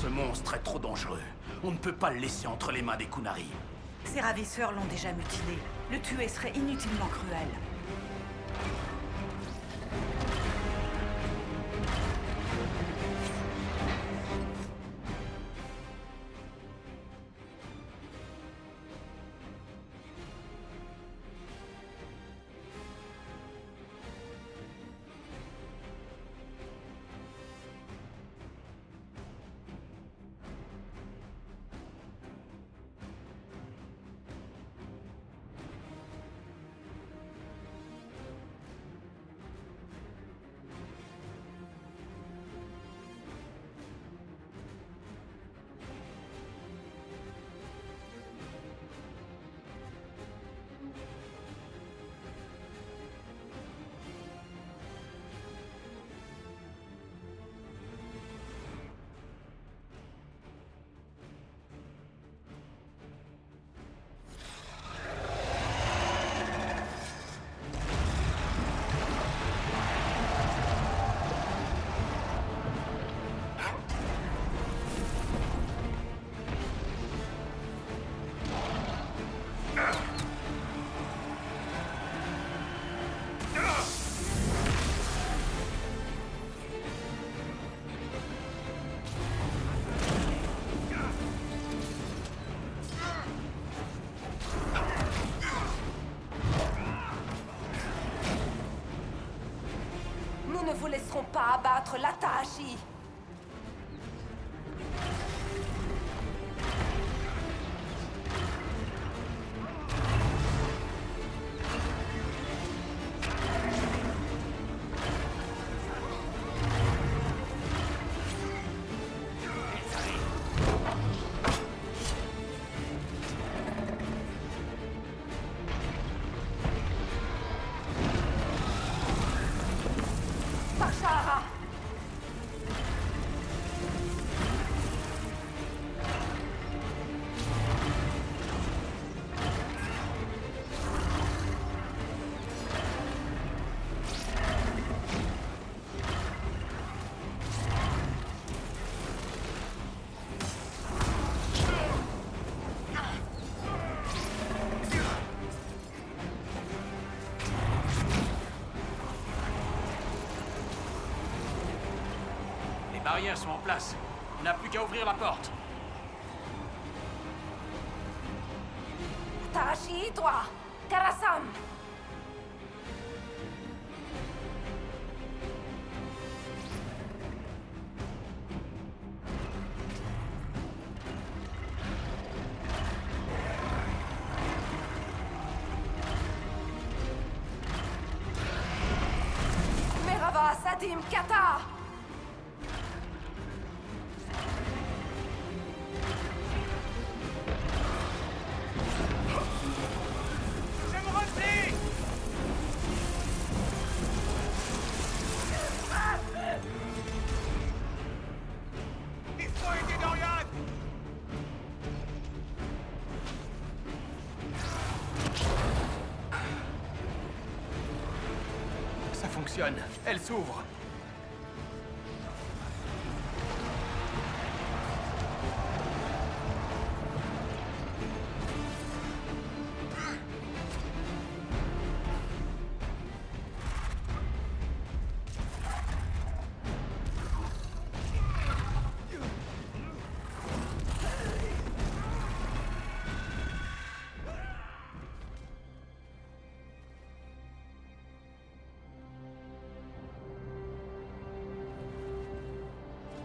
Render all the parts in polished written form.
Ce monstre est trop dangereux. On ne peut pas le laisser entre les mains des Qunari. Ces ravisseurs l'ont déjà mutilé. Le tuer serait inutilement cruel. Nous ne vous laisserons pas abattre l'Atahashi. Bashara! Les barrières sont en place. On n'a plus qu'à ouvrir la porte. Atahashi, toi! Karasam! Merhaba, Sadim, Kata! Il faut aider Dorian! Ça fonctionne. Elle s'ouvre.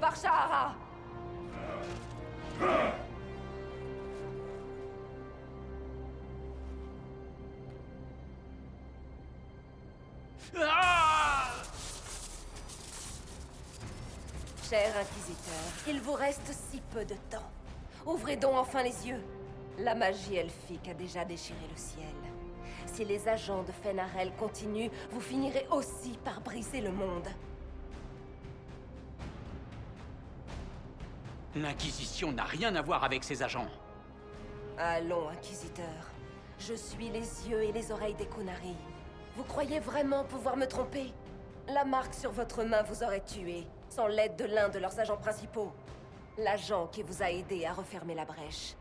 Bashara! Ah! Cher Inquisiteur, il vous reste si peu de temps. Ouvrez donc enfin les yeux. La magie elfique a déjà déchiré le ciel. Si les agents de Fenarel continuent, vous finirez aussi par briser le monde. L'Inquisition n'a rien à voir avec ces agents. Allons, Inquisiteur. Je suis les yeux et les oreilles des Qunari. Vous croyez vraiment pouvoir me tromper? La marque sur votre main vous aurait tué, sans l'aide de l'un de leurs agents principaux. L'agent qui vous a aidé à refermer la brèche.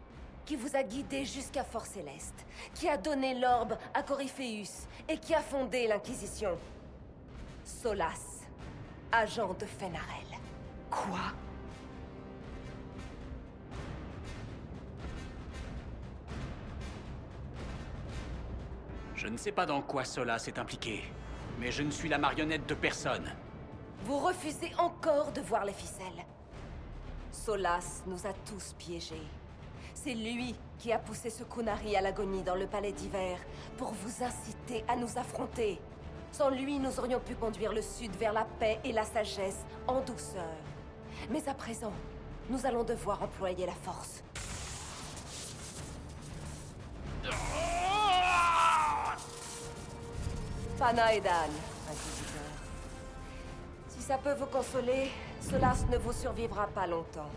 Qui vous a guidé jusqu'à Fort Céleste. Qui a donné l'orbe à Corypheus. Et qui a fondé l'Inquisition. Solas, agent de Fenarel. Quoi? Je ne sais pas dans quoi Solas est impliqué, mais je ne suis la marionnette de personne. Vous refusez encore de voir les ficelles. Solas nous a tous piégés. C'est lui qui a poussé ce Qunari à l'agonie dans le palais d'hiver pour vous inciter à nous affronter. Sans lui, nous aurions pu conduire le Sud vers la paix et la sagesse en douceur. Mais à présent, nous allons devoir employer la force. Pana et Dan, Inquisiteur. Si ça peut vous consoler, Solas ne vous survivra pas longtemps.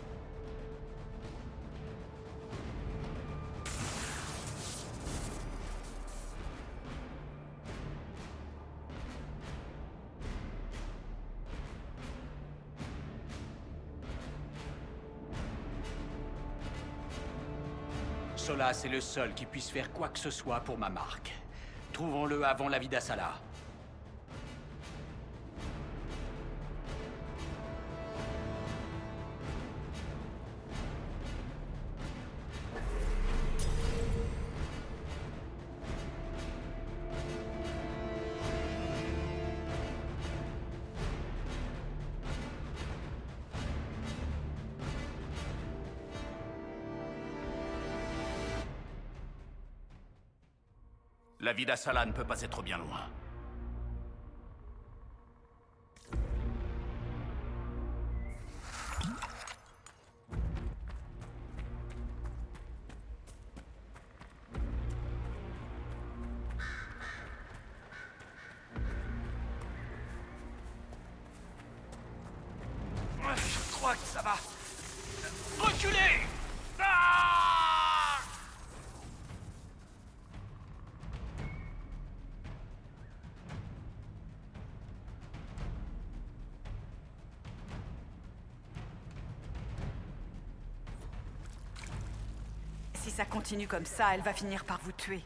Solas est le seul qui puisse faire quoi que ce soit pour ma marque. Trouvons-le avant la vie d'Asala. La vie d'Asala ne peut pas être bien loin. Je crois que ça va. Reculez! Ah! Si ça continue comme ça, elle va finir par vous tuer.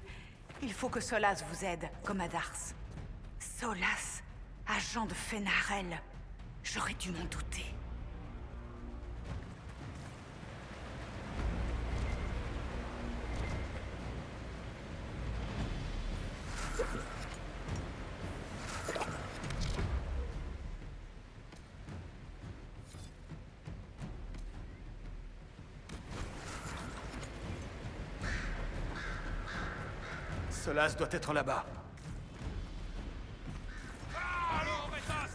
Il faut que Solas vous aide, comme à Dars. Solas, agent de Fenarel. J'aurais dû m'en douter. Solas doit être là-bas. Allons, Métas!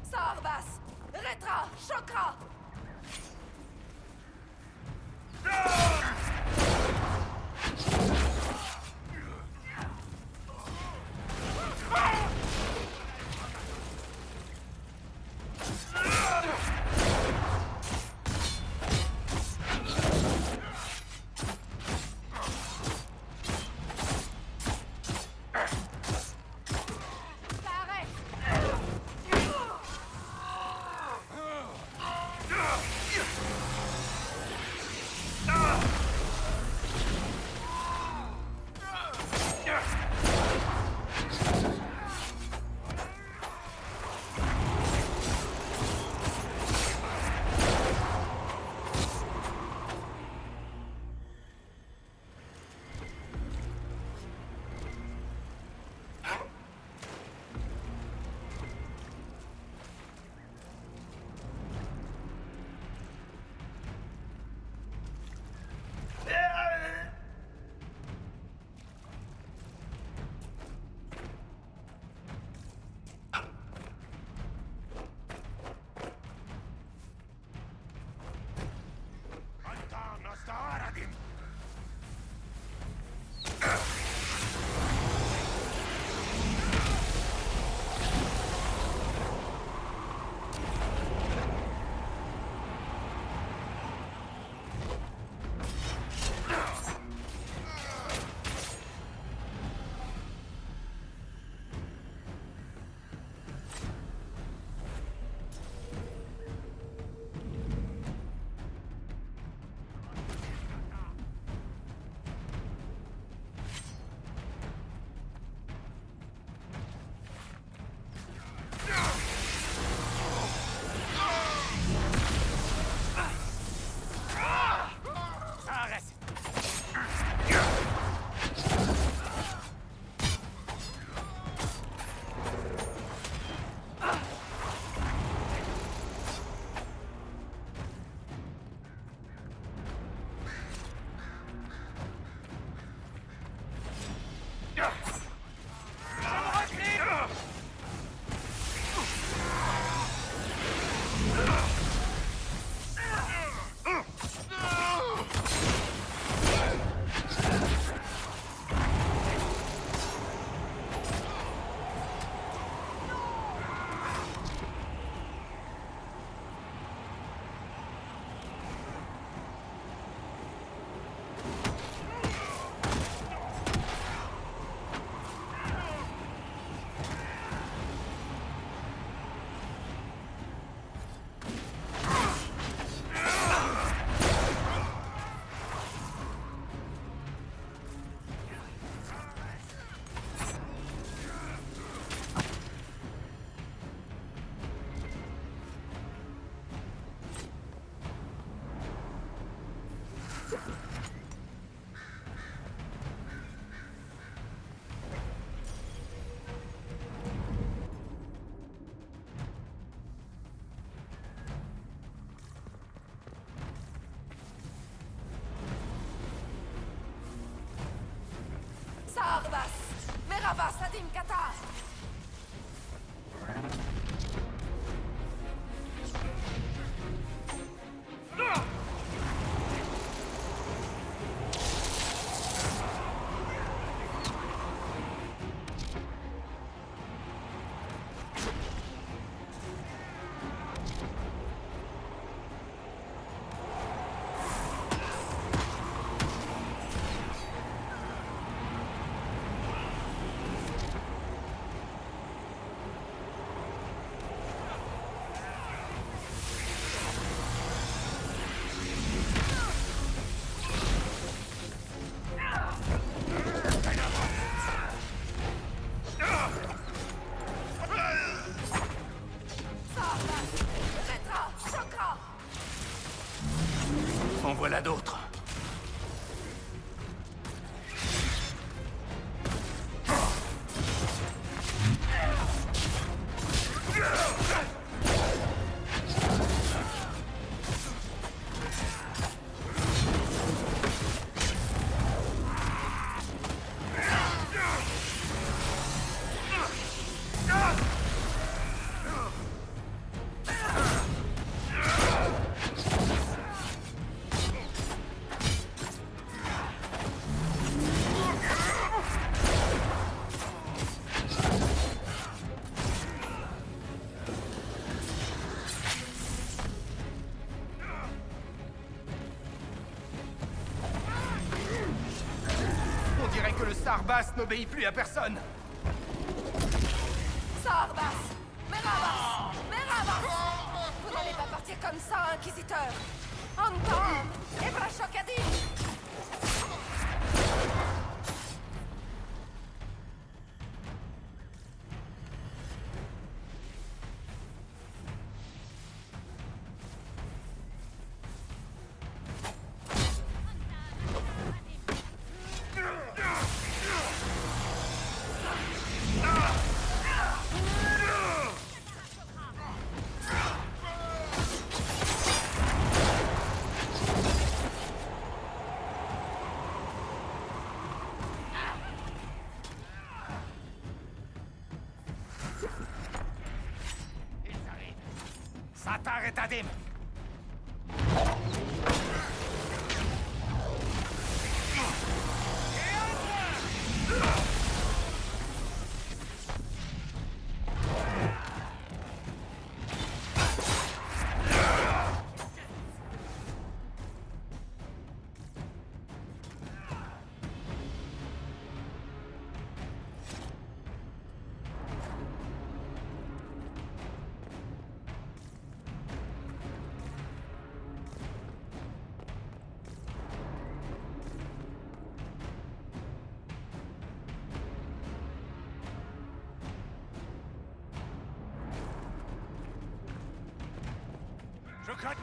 Sarbas! Retra! Chokra! Ça arrête! Sarbas! Merhaba Sadim Kata! En voilà d'autres. On dirait que le Sarbas n'obéit plus à personne. Sarbas! Merhaba! Merhaba! Vous n'allez pas partir comme ça, Inquisiteur! Anton! Ebrashokadim! Satar et Tadim. Je crains...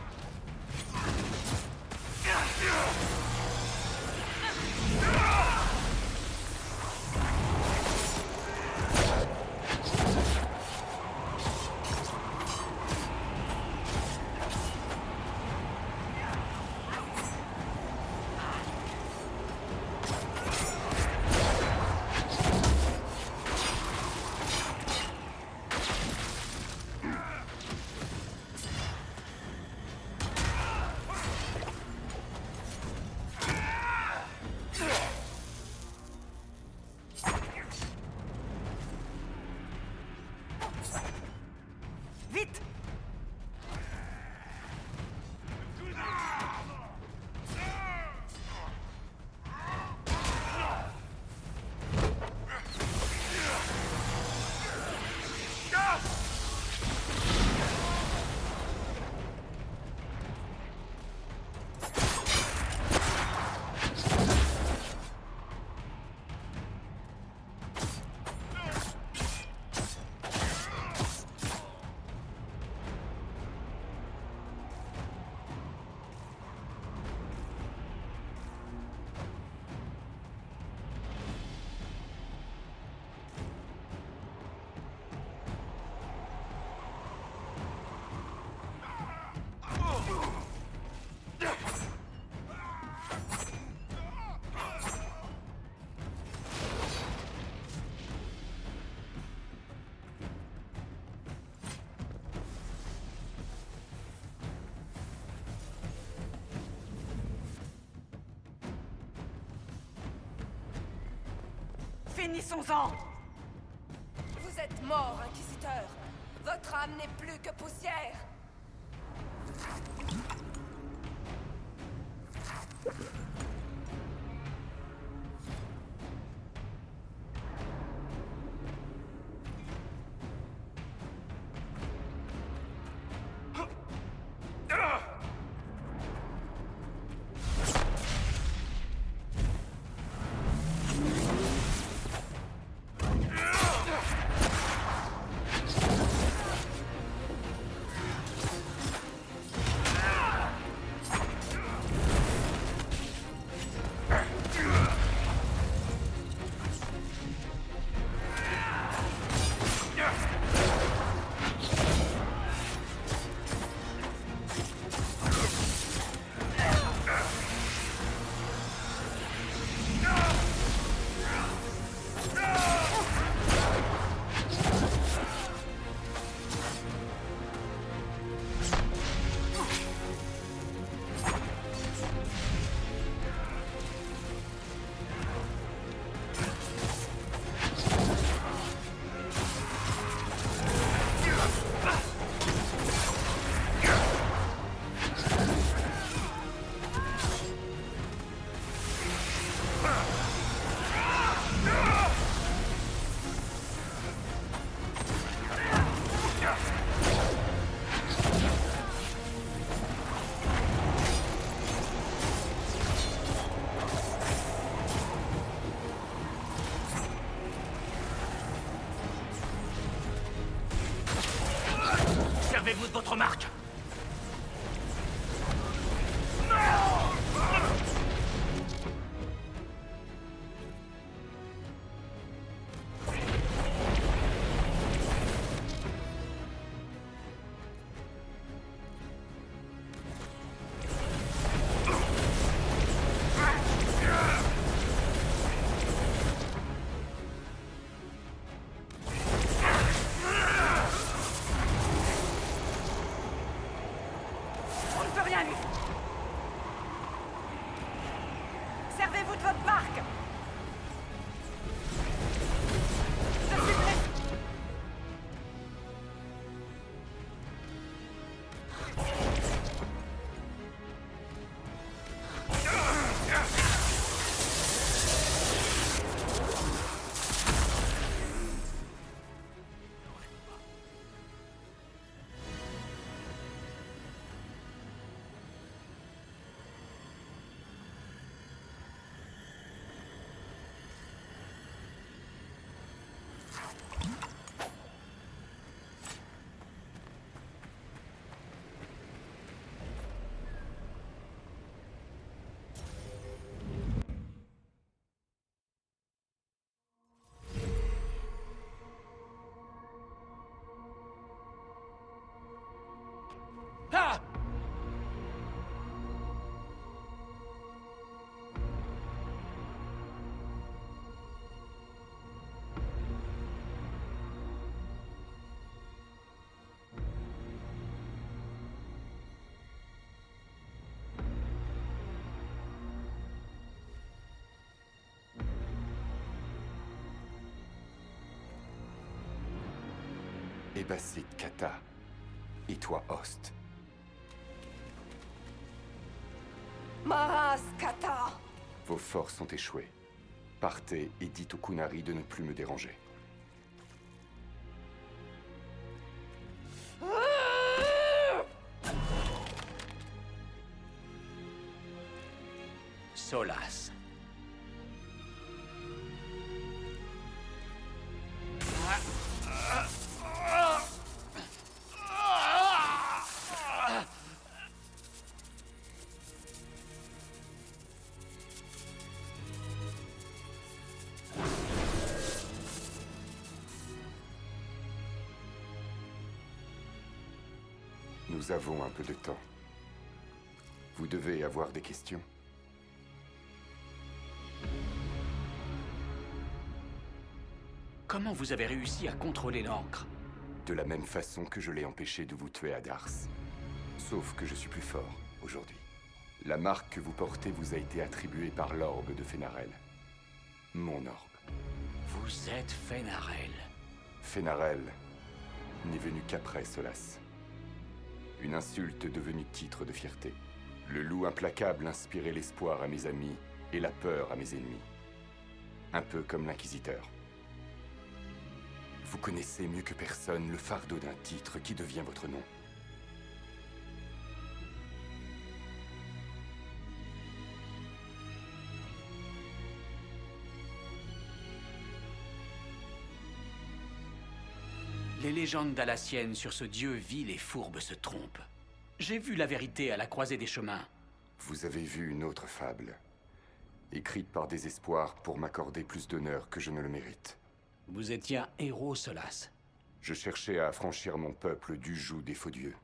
Finissons-en! Vous êtes mort, Inquisiteur. Votre âme n'est plus que poussière. Servez-vous de votre marque! On ne peut rien lui. Servez-vous de votre marque. Je suis prêt. Ah! Ebassit Kata. Et toi, Host. Maras Kata. Vos forces ont échoué. Partez et dites au Kunari de ne plus me déranger. Solas. Nous avons un peu de temps. Vous devez avoir des questions. Comment vous avez réussi à contrôler l'encre? De la même façon que je l'ai empêché de vous tuer à Dars. Sauf que je suis plus fort, aujourd'hui. La marque que vous portez vous a été attribuée par l'orbe de Fenarel. Mon orbe. Vous êtes Fenarel. Fenarel n'est venu qu'après Solas. Une insulte devenue titre de fierté. Le loup implacable inspirait l'espoir à mes amis et la peur à mes ennemis. Un peu comme l'inquisiteur. Vous connaissez mieux que personne le fardeau d'un titre qui devient votre nom. Les légendes dalassiennes sur ce dieu vil et fourbe se trompent. J'ai vu la vérité à la croisée des chemins. Vous avez vu une autre fable, écrite par désespoir pour m'accorder plus d'honneur que je ne le mérite. Vous étiez un héros, Solas. Je cherchais à affranchir mon peuple du joug des faux dieux.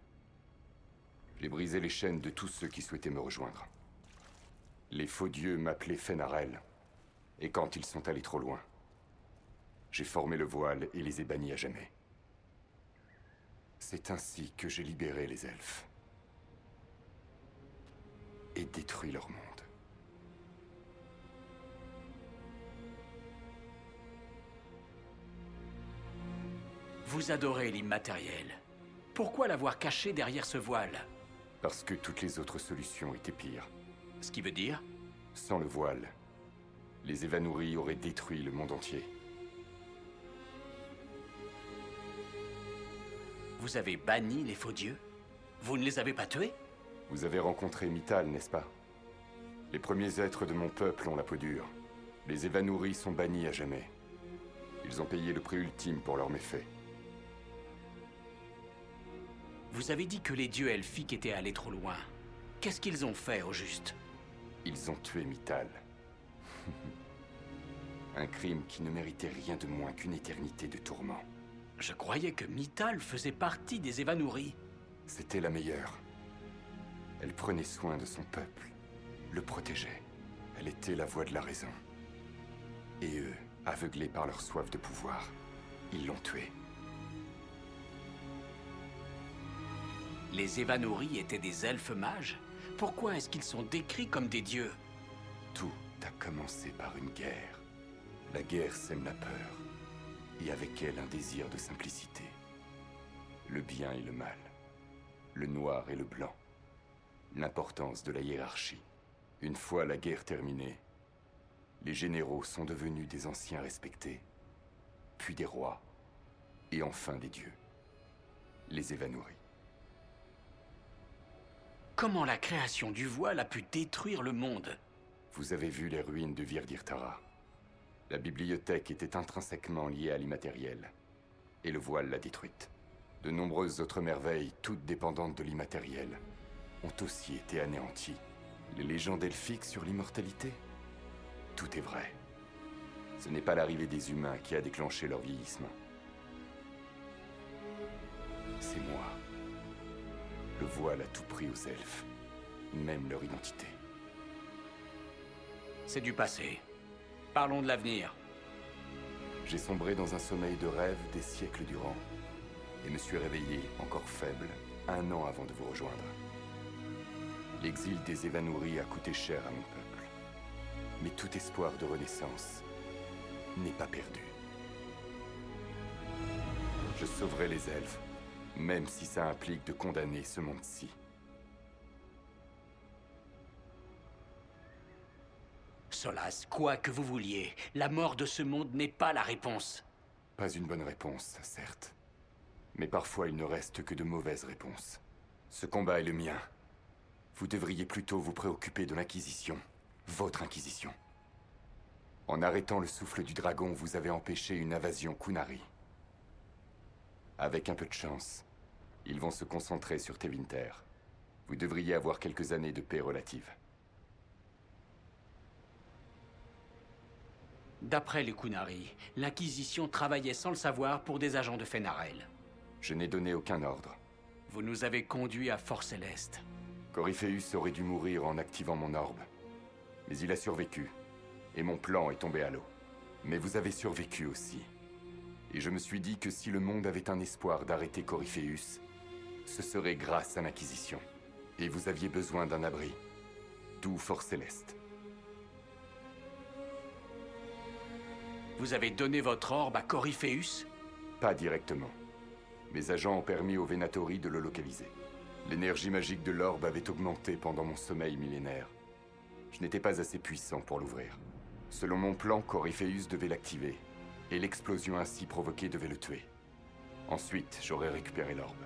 J'ai brisé les chaînes de tous ceux qui souhaitaient me rejoindre. Les faux dieux m'appelaient Fenarel, et quand ils sont allés trop loin, j'ai formé le voile et les ai bannis à jamais. C'est ainsi que j'ai libéré les elfes. Et détruit leur monde. Vous adorez l'immatériel. Pourquoi l'avoir caché derrière ce voile? Parce que toutes les autres solutions étaient pires. Ce qui veut dire? Sans le voile, les Évanouris auraient détruit le monde entier. Vous avez banni les faux dieux? Vous ne les avez pas tués? Vous avez rencontré Mythal, n'est-ce pas? Les premiers êtres de mon peuple ont la peau dure. Les Évanouris sont bannis à jamais. Ils ont payé le prix ultime pour leurs méfaits. Vous avez dit que les dieux elfiques étaient allés trop loin. Qu'est-ce qu'ils ont fait, au juste? Ils ont tué Mythal. Un crime qui ne méritait rien de moins qu'une éternité de tourments. Je croyais que Mythal faisait partie des Évanouris. C'était la meilleure. Elle prenait soin de son peuple, le protégeait. Elle était la voix de la raison. Et eux, aveuglés par leur soif de pouvoir, ils l'ont tuée. Les Évanouris étaient des elfes mages? Pourquoi est-ce qu'ils sont décrits comme des dieux? Tout a commencé par une guerre. La guerre sème la peur, et avec elle un désir de simplicité. Le bien et le mal, le noir et le blanc, l'importance de la hiérarchie. Une fois la guerre terminée, les généraux sont devenus des anciens respectés, puis des rois, et enfin des dieux, les Évanouris. Comment la création du voile a pu détruire le monde? Vous avez vu les ruines de Virdirtara. La bibliothèque était intrinsèquement liée à l'immatériel, et le voile l'a détruite. De nombreuses autres merveilles, toutes dépendantes de l'immatériel, ont aussi été anéanties. Les légendes elfiques sur l'immortalité? Tout est vrai. Ce n'est pas l'arrivée des humains qui a déclenché leur vieillissement. C'est moi. Le voile a tout pris aux elfes, même leur identité. C'est du passé. Parlons de l'avenir. J'ai sombré dans un sommeil de rêve des siècles durant, et me suis réveillé, encore faible, 1 an avant de vous rejoindre. L'exil des Évanouris a coûté cher à mon peuple, mais tout espoir de renaissance n'est pas perdu. Je sauverai les elfes, même si ça implique de condamner ce monde-ci. Solas, quoi que vous vouliez, la mort de ce monde n'est pas la réponse. Pas une bonne réponse, certes. Mais parfois il ne reste que de mauvaises réponses. Ce combat est le mien. Vous devriez plutôt vous préoccuper de l'Inquisition. Votre Inquisition. En arrêtant le souffle du dragon, vous avez empêché une invasion Qunari. Avec un peu de chance, ils vont se concentrer sur Tevinter. Vous devriez avoir quelques années de paix relative. D'après les Qunari, l'Inquisition travaillait sans le savoir pour des agents de Fenarel. Je n'ai donné aucun ordre. Vous nous avez conduits à Fort Céleste. Coryphéus aurait dû mourir en activant mon orbe. Mais il a survécu. Et mon plan est tombé à l'eau. Mais vous avez survécu aussi. Et je me suis dit que si le monde avait un espoir d'arrêter Coryphéus, ce serait grâce à l'Inquisition. Et vous aviez besoin d'un abri. D'où Fort Céleste. Vous avez donné votre orbe à Corypheus? Pas directement. Mes agents ont permis au Venatori de le localiser. L'énergie magique de l'orbe avait augmenté pendant mon sommeil millénaire. Je n'étais pas assez puissant pour l'ouvrir. Selon mon plan, Corypheus devait l'activer, et l'explosion ainsi provoquée devait le tuer. Ensuite, j'aurais récupéré l'orbe.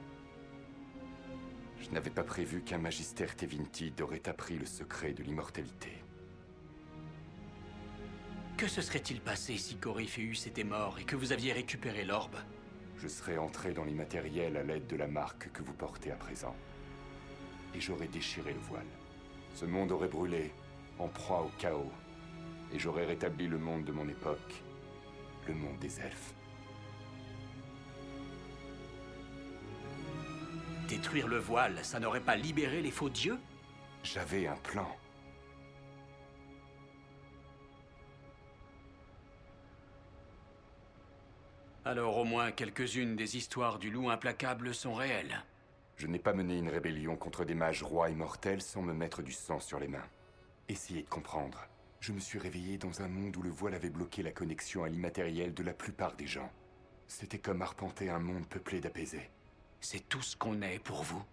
Je n'avais pas prévu qu'un Magister Tevintid aurait appris le secret de l'immortalité. Que se serait-il passé si Corypheus était mort et que vous aviez récupéré l'orbe? Je serais entré dans l'immatériel à l'aide de la marque que vous portez à présent. Et j'aurais déchiré le voile. Ce monde aurait brûlé, en proie au chaos. Et j'aurais rétabli le monde de mon époque, le monde des elfes. Détruire le voile, ça n'aurait pas libéré les faux dieux? J'avais un plan. Alors au moins quelques-unes des histoires du loup implacable sont réelles. Je n'ai pas mené une rébellion contre des mages rois immortels sans me mettre du sang sur les mains. Essayez de comprendre. Je me suis réveillé dans un monde où le voile avait bloqué la connexion à l'immatériel de la plupart des gens. C'était comme arpenter un monde peuplé d'apaisés. C'est tout ce qu'on est pour vous?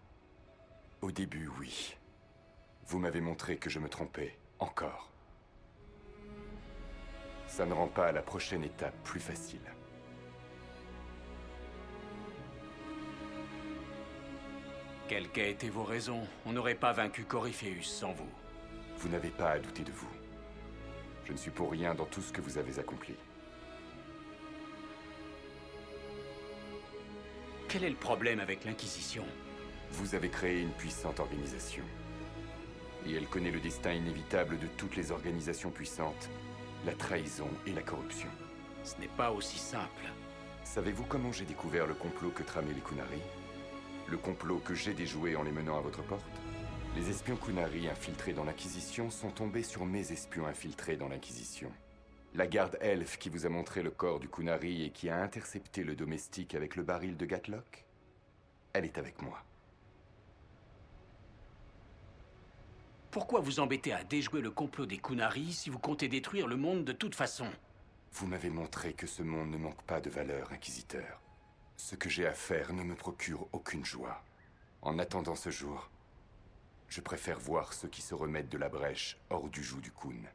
Au début, oui. Vous m'avez montré que je me trompais, encore. Ça ne rend pas la prochaine étape plus facile. Quelles qu'aient été vos raisons, on n'aurait pas vaincu Corypheus sans vous. Vous n'avez pas à douter de vous. Je ne suis pour rien dans tout ce que vous avez accompli. Quel est le problème avec l'Inquisition? Vous avez créé une puissante organisation. Et elle connaît le destin inévitable de toutes les organisations puissantes, la trahison et la corruption. Ce n'est pas aussi simple. Savez-vous comment j'ai découvert le complot que tramaient les Qunari? Le complot que j'ai déjoué en les menant à votre porte? Les espions Qunari infiltrés dans l'Inquisition sont tombés sur mes espions infiltrés dans l'Inquisition. La garde elfe qui vous a montré le corps du Qunari et qui a intercepté le domestique avec le baril de Gatlock? Elle est avec moi. Pourquoi vous embêter à déjouer le complot des Qunari si vous comptez détruire le monde de toute façon? Vous m'avez montré que ce monde ne manque pas de valeur, Inquisiteur. Ce que j'ai à faire ne me procure aucune joie. En attendant ce jour, je préfère voir ceux qui se remettent de la brèche hors du joug du Khun.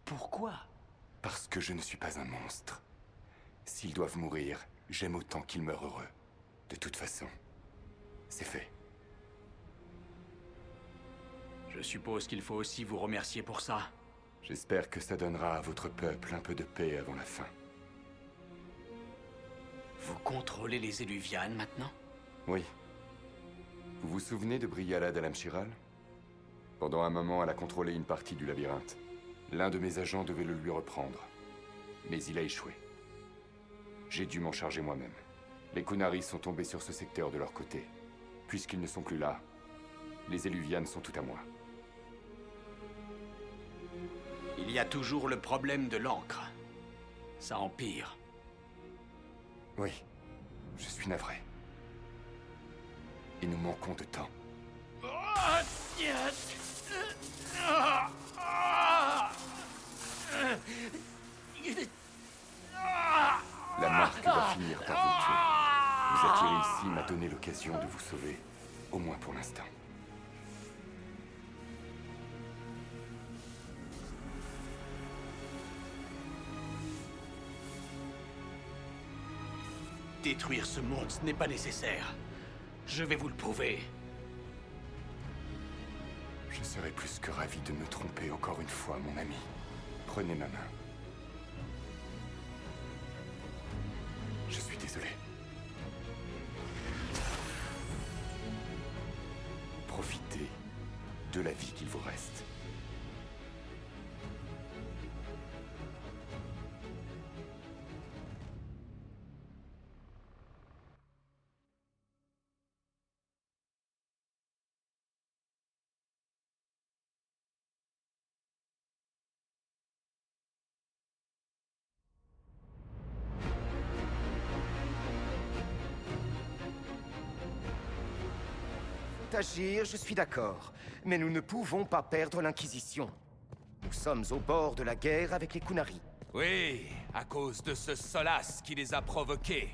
Pourquoi? Parce que je ne suis pas un monstre. S'ils doivent mourir, j'aime autant qu'ils meurent heureux. De toute façon, c'est fait. Je suppose qu'il faut aussi vous remercier pour ça. J'espère que ça donnera à votre peuple un peu de paix avant la fin. Vous contrôlez les Éluvianes maintenant? Oui. Vous vous souvenez de Briala d'Alamshiral? Pendant un moment, elle a contrôlé une partie du labyrinthe. L'un de mes agents devait le lui reprendre. Mais il a échoué. J'ai dû m'en charger moi-même. Les Qunari sont tombés sur ce secteur de leur côté. Puisqu'ils ne sont plus là, les Éluvianes sont tout à moi. Il y a toujours le problème de l'encre. Ça empire. Oui, je suis navré. Et nous manquons de temps. La marque va finir par vous tuer. Vous attirer ici m'a donné l'occasion de vous sauver, au moins pour l'instant. Détruire ce monde, ce n'est pas nécessaire. Je vais vous le prouver. Je serais plus que ravi de me tromper encore une fois, mon ami. Prenez ma main. Je suis désolé. Profitez de la vie qu'il vous reste. Agir, je suis d'accord. Mais nous ne pouvons pas perdre l'Inquisition. Nous sommes au bord de la guerre avec les Qunari. Oui, à cause de ce Solas qui les a provoqués.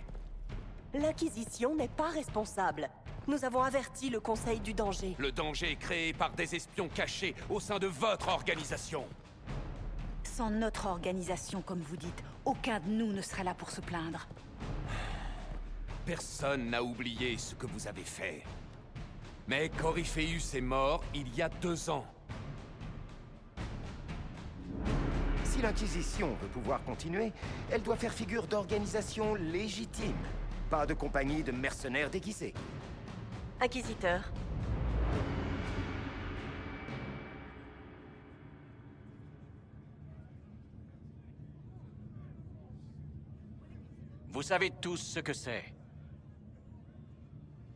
L'Inquisition n'est pas responsable. Nous avons averti le Conseil du danger. Le danger est créé par des espions cachés au sein de votre organisation. Sans notre organisation, comme vous dites, aucun de nous ne serait là pour se plaindre. Personne n'a oublié ce que vous avez fait. Mais Corypheus est mort il y a 2 ans. Si l'Inquisition veut pouvoir continuer, elle doit faire figure d'organisation légitime. Pas de compagnie de mercenaires déguisés. Inquisiteur, Vous savez tous ce que c'est.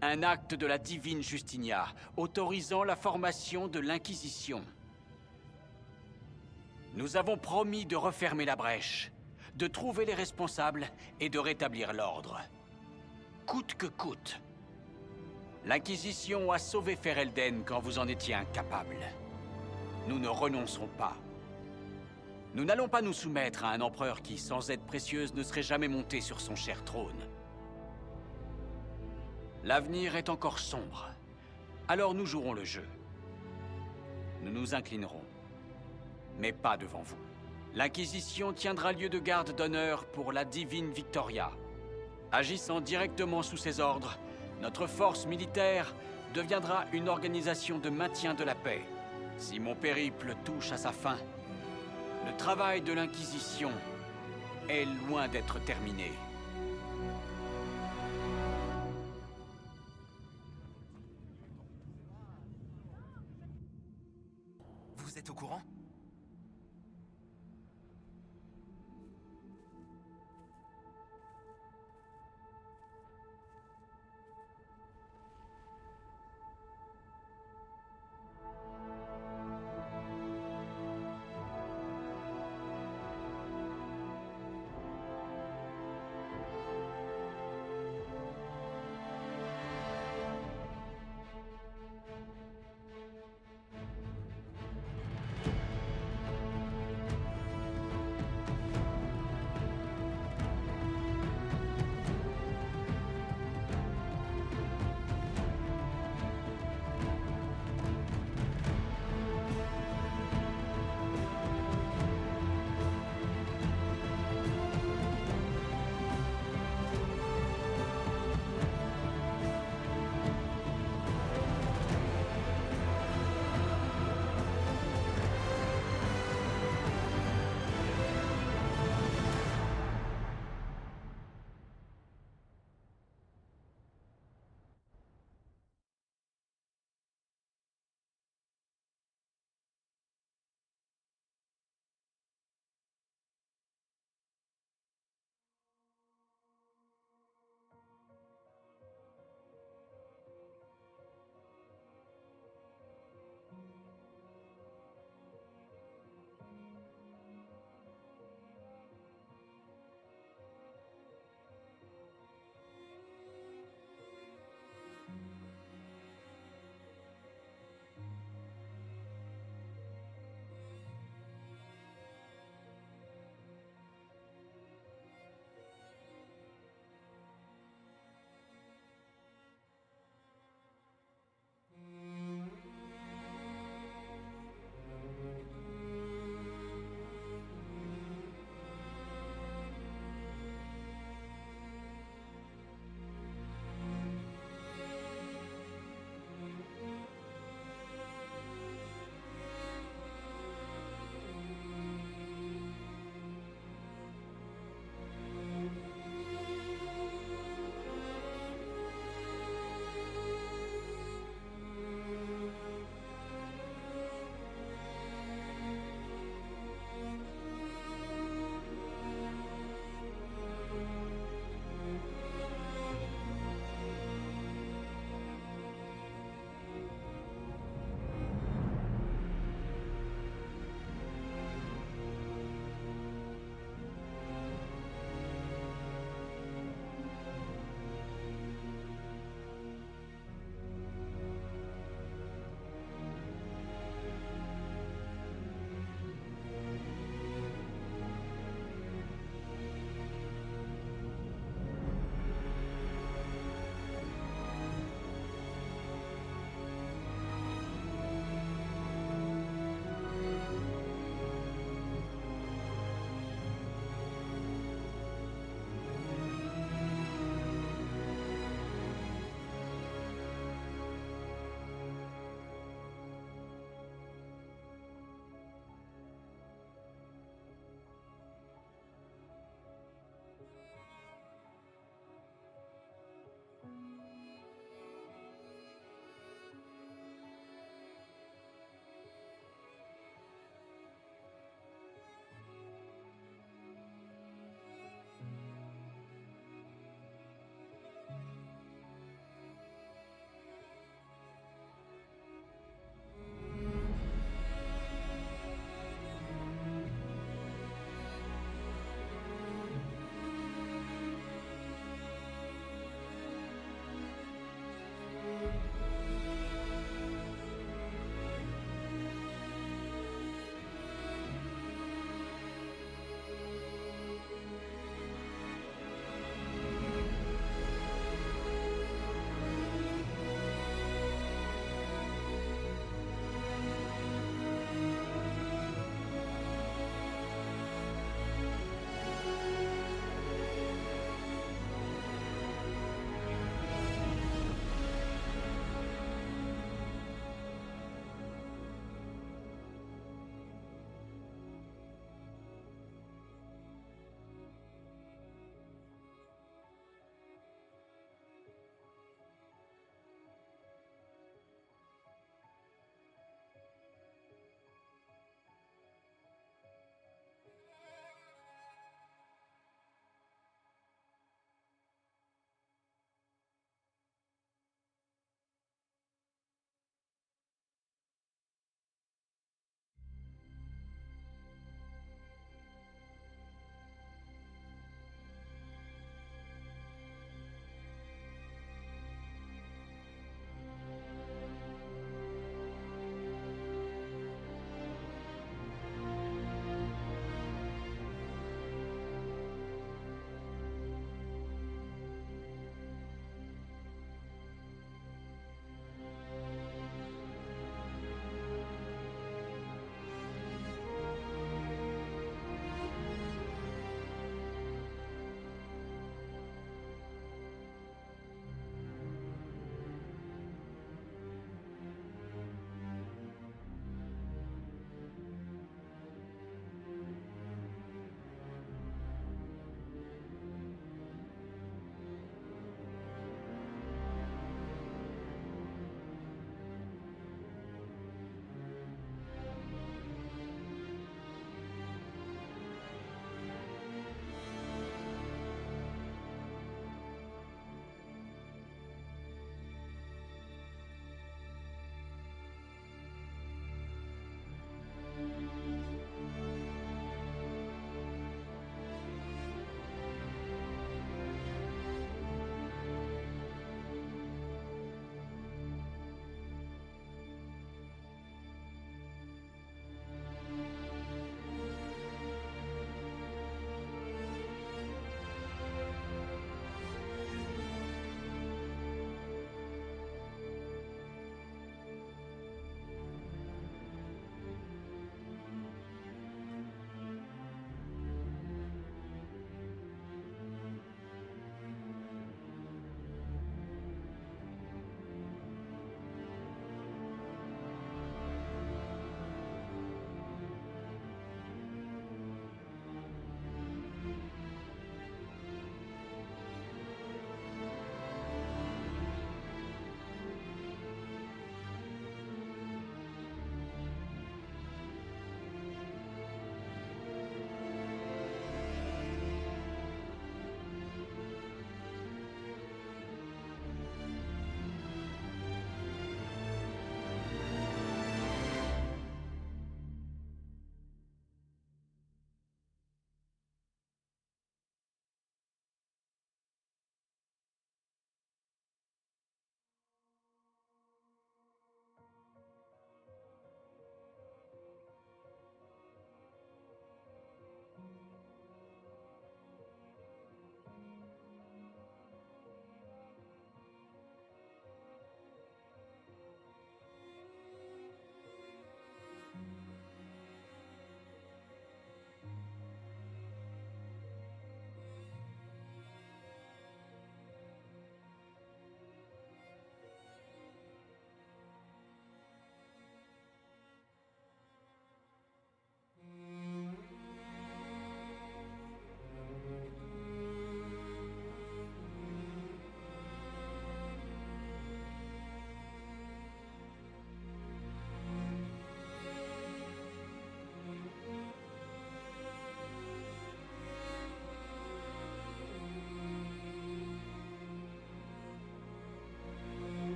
Un acte de la divine Justinia, autorisant la formation de l'Inquisition. Nous avons promis de refermer la brèche, de trouver les responsables et de rétablir l'ordre. Coûte que coûte. L'Inquisition a sauvé Ferelden quand vous en étiez incapable. Nous ne renoncerons pas. Nous n'allons pas nous soumettre à un empereur qui, sans aide précieuse, ne serait jamais monté sur son cher trône. L'avenir est encore sombre. Alors nous jouerons le jeu. Nous nous inclinerons. Mais pas devant vous. L'Inquisition tiendra lieu de garde d'honneur pour la divine Victoria. Agissant directement sous ses ordres, notre force militaire deviendra une organisation de maintien de la paix. Si mon périple touche à sa fin, le travail de l'Inquisition est loin d'être terminé. Vous êtes au courant?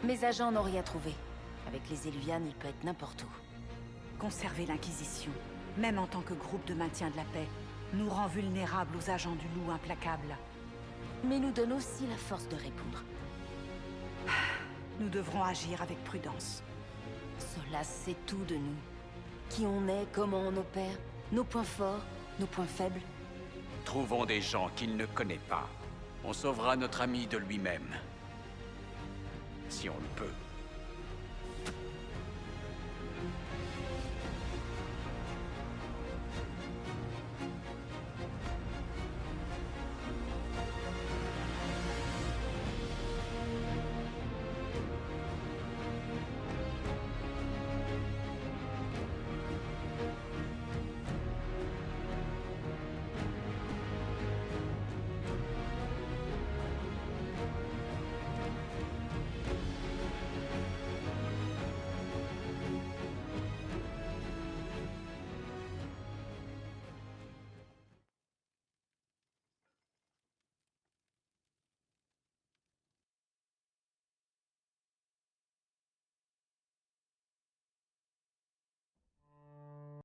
Mes agents n'ont rien trouvé. Avec les Éluvianes, il peut être n'importe où. Conserver l'Inquisition, même en tant que groupe de maintien de la paix, nous rend vulnérables aux agents du loup implacable. Mais nous donne aussi la force de répondre. Nous devrons agir avec prudence. Solas sait tout de nous. Qui on est, comment on opère, nos points forts, nos points faibles. Trouvons des gens qu'il ne connaît pas. On sauvera notre ami de lui-même. Si on le peut.